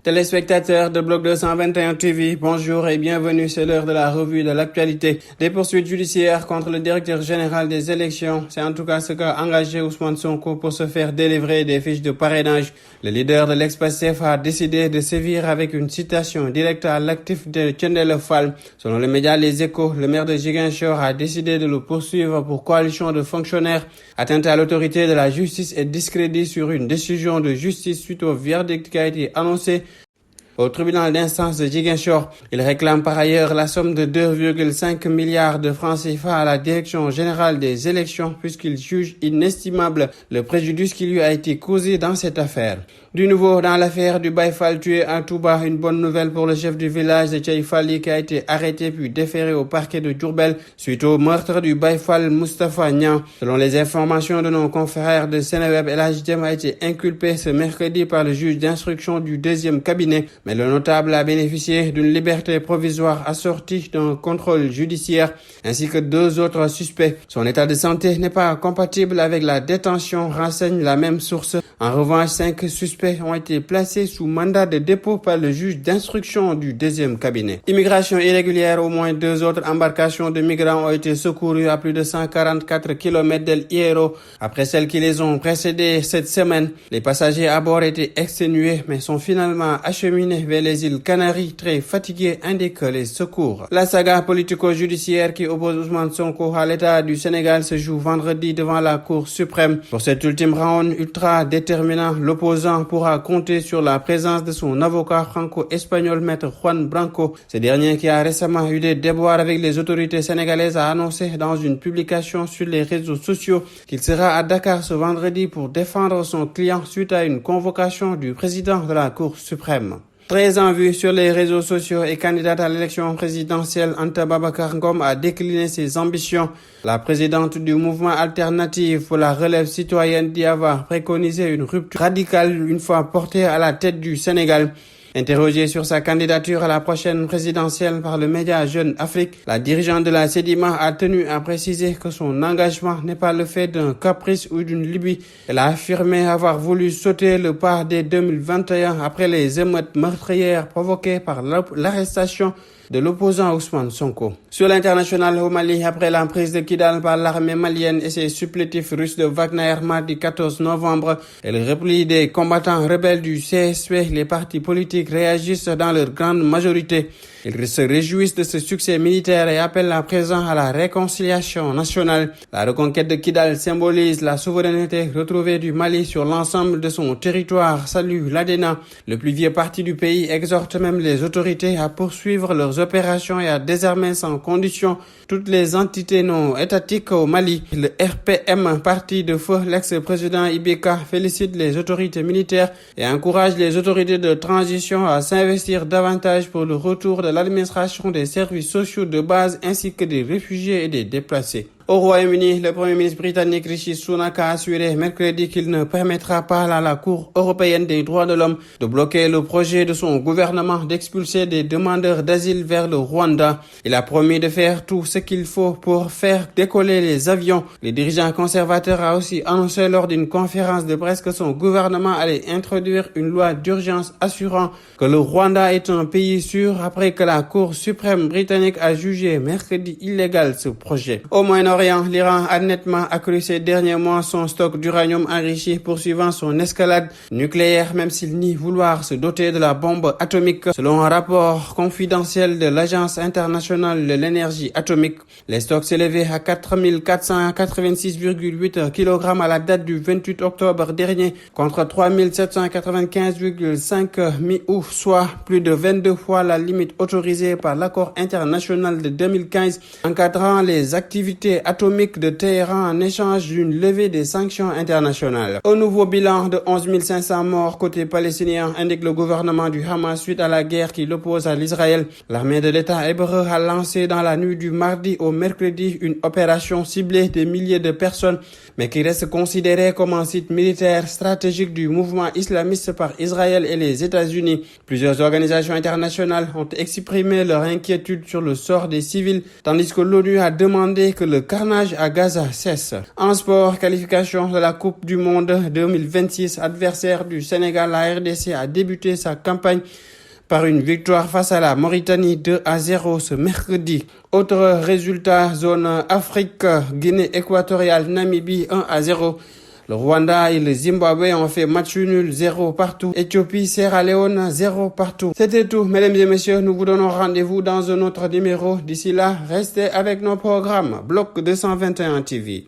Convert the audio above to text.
Téléspectateurs de Bloc 221 TV, bonjour et bienvenue, c'est l'heure de la revue de l'actualité. Des poursuites judiciaires contre le directeur général des élections, c'est en tout cas ce qu'a engagé Ousmane Sonko pour se faire délivrer des fiches de parrainage. Le leader de l'ex-Pastef a décidé de sévir avec une citation directe à l'actif de Thiendella Fall. Selon le média Les Échos, le maire de Ziguinchor a décidé de le poursuivre pour coalition de fonctionnaires, atteinte à l'autorité de la justice et discrédit sur une décision de justice suite au verdict qui a été annoncé au tribunal d'instance de Ziguinchor. Il réclame par ailleurs la somme de 2,5 milliards de francs CFA à la direction générale des élections puisqu'il juge inestimable le préjudice qui lui a été causé dans cette affaire. Du nouveau dans l'affaire du Baye Fall tué à Touba, une bonne nouvelle pour le chef du village de Thiaye Fally qui a été arrêté puis déféré au parquet de Diourbel suite au meurtre du Baye Fall Moustapha Niang. Selon les informations de nos confrères de Seneweb, El Hadji Dème a été inculpé ce mercredi par le juge d'instruction du deuxième cabinet. Mais le notable a bénéficié d'une liberté provisoire assortie d'un contrôle judiciaire ainsi que 2 autres suspects. Son état de santé n'est pas compatible avec la détention, renseigne la même source. En revanche, 5 suspects ont été placés sous mandat de dépôt par le juge d'instruction du deuxième cabinet. Immigration irrégulière, au moins 2 autres embarcations de migrants ont été secourues à plus de 144 km d'El Hierro après celles qui les ont précédées cette semaine. Les passagers à bord étaient exténués mais sont finalement acheminés vers les îles Canaries, très fatigués, indiquent les secours. La saga politico-judiciaire qui oppose Ousmane Sonko à l'État du Sénégal se joue vendredi devant la Cour suprême. Pour cet ultime round ultra déterminant, l'opposant pourra compter sur la présence de son avocat franco-espagnol maître Juan Branco. Ce dernier, qui a récemment eu des déboires avec les autorités sénégalaises, a annoncé dans une publication sur les réseaux sociaux qu'il sera à Dakar ce vendredi pour défendre son client suite à une convocation du président de la Cour suprême. Très en vue sur les réseaux sociaux et candidate à l'élection présidentielle, Anta Babacar Ngom a décliné ses ambitions. La présidente du mouvement alternatif pour la relève citoyenne dit avoir préconisé une rupture radicale une fois portée à la tête du Sénégal. Interrogée sur sa candidature à la prochaine présidentielle par le média Jeune Afrique, la dirigeante de la Sedima a tenu à préciser que son engagement n'est pas le fait d'un caprice ou d'une lubie. Elle a affirmé avoir voulu sauter le pas dès 2021 après les émeutes meurtrières provoquées par l'arrestation de l'opposant Ousmane Sonko. Sur l'international au Mali, après la prise de Kidal par l'armée malienne et ses supplétifs russes de Wagner mardi 14 novembre et le repli des combattants rebelles du CSP, les partis politiques réagissent dans leur grande majorité. Ils se réjouissent de ce succès militaire et appellent à présent à la réconciliation nationale. La reconquête de Kidal symbolise la souveraineté retrouvée du Mali sur l'ensemble de son territoire, salue l'ADENA. Le plus vieux parti du pays exhorte même les autorités à poursuivre leurs opérations et à désarmer sans condition toutes les entités non étatiques au Mali. Le RPM, parti de feu, l'ex-président Ibeka, félicite les autorités militaires et encourage les autorités de transition à s'investir davantage pour le retour de l'administration des services sociaux de base ainsi que des réfugiés et des déplacés. Au Royaume-Uni, le Premier ministre britannique Rishi Sunak a assuré mercredi qu'il ne permettra pas à la Cour européenne des droits de l'homme de bloquer le projet de son gouvernement d'expulser des demandeurs d'asile vers le Rwanda. Il a promis de faire tout ce qu'il faut pour faire décoller les avions. Le dirigeant conservateur a aussi annoncé lors d'une conférence de presse que son gouvernement allait introduire une loi d'urgence assurant que le Rwanda est un pays sûr après que la Cour suprême britannique a jugé mercredi illégal ce projet. Au Moyen-Orient, l'Iran a nettement accru ces derniers mois son stock d'uranium enrichi poursuivant son escalade nucléaire même s'il nie vouloir se doter de la bombe atomique. Selon un rapport confidentiel de l'Agence internationale de l'énergie atomique, les stocks s'élevaient à 4486,8 kg à la date du 28 octobre dernier contre 3795,5 mi-août, soit plus de 22 fois la limite autorisée par l'accord international de 2015 encadrant les activités atomique de Téhéran en échange d'une levée des sanctions internationales. Au nouveau bilan de 11 500 morts côté palestinien, indique le gouvernement du Hamas suite à la guerre qui l'oppose à l'Israël. L'armée de l'État hébreu a lancé dans la nuit du mardi au mercredi une opération ciblée des milliers de personnes, mais qui reste considérée comme un site militaire stratégique du mouvement islamiste par Israël et les États-Unis. Plusieurs organisations internationales ont exprimé leur inquiétude sur le sort des civils, tandis que l'ONU a demandé que le carnage à Gaza cesse. En sport, qualification de la Coupe du Monde 2026, adversaire du Sénégal, la RDC a débuté sa campagne par une victoire face à la Mauritanie 2-0 ce mercredi. Autre résultat, zone Afrique, Guinée équatoriale, Namibie 1-0. Le Rwanda et le Zimbabwe ont fait match nul 0 partout. Éthiopie, Sierra Leone 0 partout. C'était tout, mesdames et messieurs. Nous vous donnons rendez-vous dans un autre numéro. D'ici là, restez avec nos programmes. Bloc 221 TV.